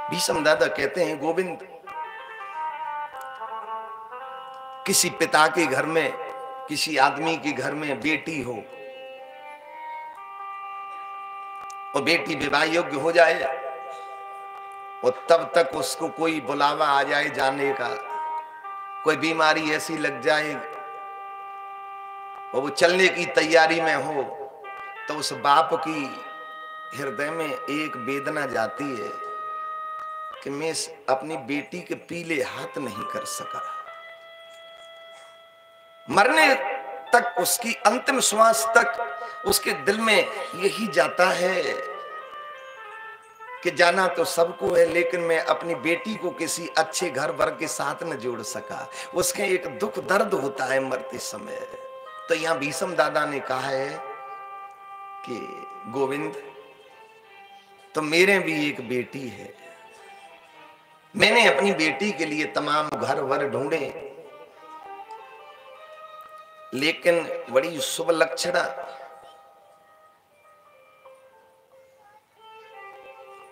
भीष्म दादा कहते हैं, गोविंद, किसी पिता के घर में, किसी आदमी के घर में बेटी हो और बेटी विवाह योग्य हो जाए और तब तक उसको कोई बुलावा आ जाए जाने का, कोई बीमारी ऐसी लग जाए और वो चलने की तैयारी में हो, तो उस बाप की हृदय में एक वेदना जाती है कि मैं अपनी बेटी के पीले हाथ नहीं कर सका। मरने तक, उसकी अंतिम श्वास तक उसके दिल में यही जाता है कि जाना तो सबको है, लेकिन मैं अपनी बेटी को किसी अच्छे घर वर के साथ न जोड़ सका। उसके एक दुख दर्द होता है मरते समय। तो यहां भीष्म दादा ने कहा है कि गोविंद, तो मेरे भी एक बेटी है, मैंने अपनी बेटी के लिए तमाम घर वर ढूंढे, लेकिन बड़ी शुभ लक्षणा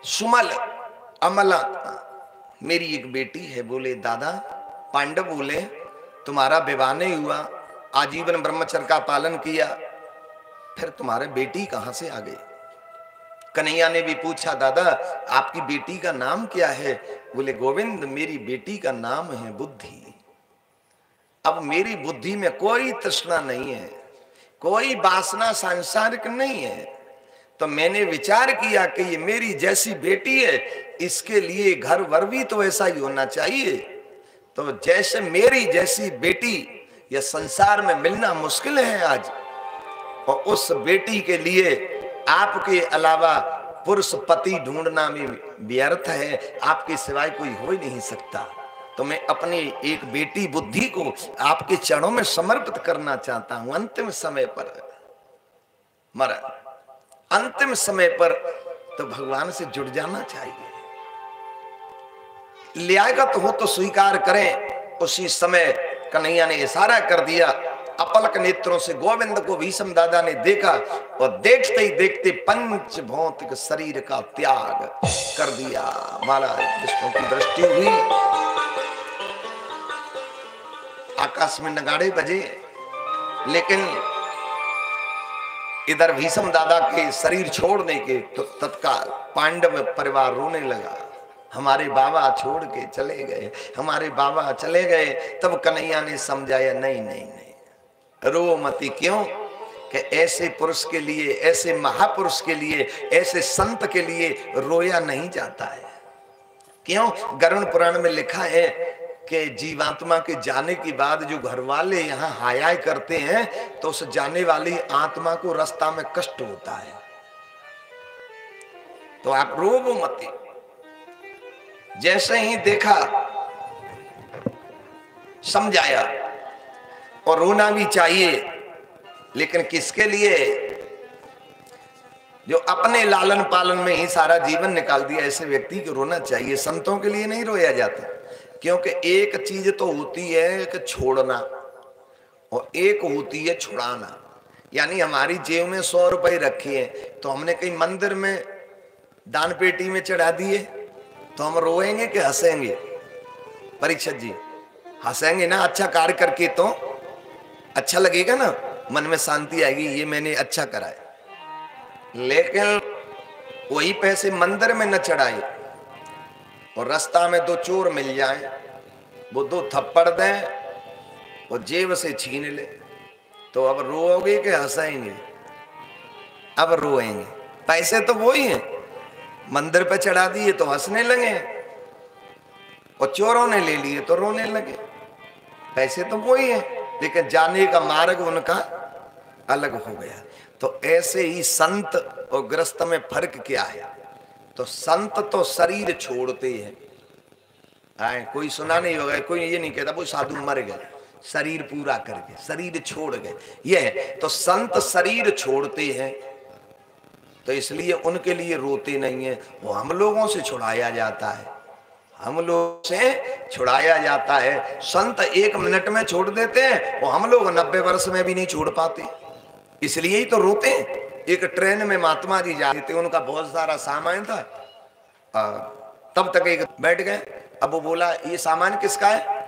सुमल अमला मेरी एक बेटी है। बोले दादा, पांडव बोले तुम्हारा विवाह नहीं हुआ, आजीवन ब्रह्मचर्य का पालन किया, फिर तुम्हारे बेटी कहां से आ गई? कन्हैया ने भी पूछा, दादा आपकी बेटी का नाम क्या है? बोले गोविंद, मेरी बेटी का नाम है बुद्धि। अब मेरी बुद्धि में कोई तृष्णा नहीं है, कोई वासना सांसारिक नहीं है, तो मैंने विचार किया कि ये मेरी जैसी बेटी है, इसके लिए घर वर भी तो ऐसा ही होना चाहिए। तो जैसे मेरी जैसी बेटी यह संसार में मिलना मुश्किल है आज, और उस बेटी के लिए आपके अलावा पुरुष पति ढूंढना भी व्यर्थ है, आपके सिवाय कोई हो ही नहीं सकता। तो मैं अपनी एक बेटी बुद्धि को आपके चरणों में समर्पित करना चाहता हूं। अंतिम समय पर मरा, अंतिम समय पर तो भगवान से जुड़ जाना चाहिए। लियाकत हो तो स्वीकार करें। उसी समय कन्हैया ने इशारा कर दिया, अपलक नेत्रों से गोविंद को भीष्म दादा ने देखा और देखते ही देखते पंच भौतिक शरीर का त्याग कर दिया। महाराज विष्णु की दृष्टि हुई, आकाश में नगाड़े बजे, लेकिन इधर भीष्म दादा के शरीर छोड़ने के तो तत्काल पांडव परिवार रोने लगा। हमारे बाबा छोड़ के चले गए, हमारे बाबा चले गए। तब कन्हैया ने समझाया, नहीं नहीं नहीं, रो मती। क्यों? कि ऐसे पुरुष के लिए, ऐसे महापुरुष के लिए, ऐसे संत के लिए रोया नहीं जाता है। क्यों? गरुड़ पुराण में लिखा है कि जीवात्मा के जाने के बाद जो घर वाले यहाँ हाय करते हैं, तो उस जाने वाली आत्मा को रास्ता में कष्ट होता है। तो आप रो मती। जैसे ही देखा, समझाया, और रोना भी चाहिए, लेकिन किसके लिए? जो अपने लालन पालन में ही सारा जीवन निकाल दिया, ऐसे व्यक्ति को रोना चाहिए। संतों के लिए नहीं रोया जाता, क्योंकि एक चीज तो होती है कि छोड़ना, और एक होती है छुड़ाना। यानी हमारी जेब में 100 रुपए रखे हैं, तो हमने कहीं मंदिर में दान पेटी में चढ़ा दिए, तो हम रोएंगे कि हंसेंगे? परीक्षित जी, हंसेंगे ना। अच्छा कार्य करके तो अच्छा लगेगा ना, मन में शांति आएगी, ये मैंने अच्छा करा है। लेकिन वही पैसे मंदिर में न चढ़ाए और रास्ता में 2 चोर मिल जाए, वो 2 थप्पड़ दें और जेब से छीन ले, तो अब रोओगे कि हंसेंगे? अब रोएंगे। पैसे तो वही हैं, मंदिर पे चढ़ा दिए तो हंसने लगे, और चोरों ने ले लिए तो रोने लगे। पैसे तो वही हैं, लेकिन जाने का मार्ग उनका अलग हो गया। तो ऐसे ही संत और गृहस्थ में फर्क क्या है? तो संत तो शरीर छोड़ते हैं। कोई सुना नहीं होगा, कोई ये नहीं कहता वो साधु मर गए, शरीर पूरा करके शरीर छोड़ गए। ये तो संत शरीर छोड़ते हैं, तो इसलिए उनके लिए रोते नहीं है। वो हम लोगों से छुड़ाया जाता है, हम लोग से छुड़ाया जाता है। संत 1 मिनट में छोड़ देते हैं, वो हम लोग 90 वर्ष में भी नहीं छोड़ पाते, इसलिए ही तो रोते हैं। एक ट्रेन में महात्मा जी जा रहे थे, उनका बहुत सारा सामान था, तब तक एक बैठ गए। अब वो बोला ये सामान किसका है?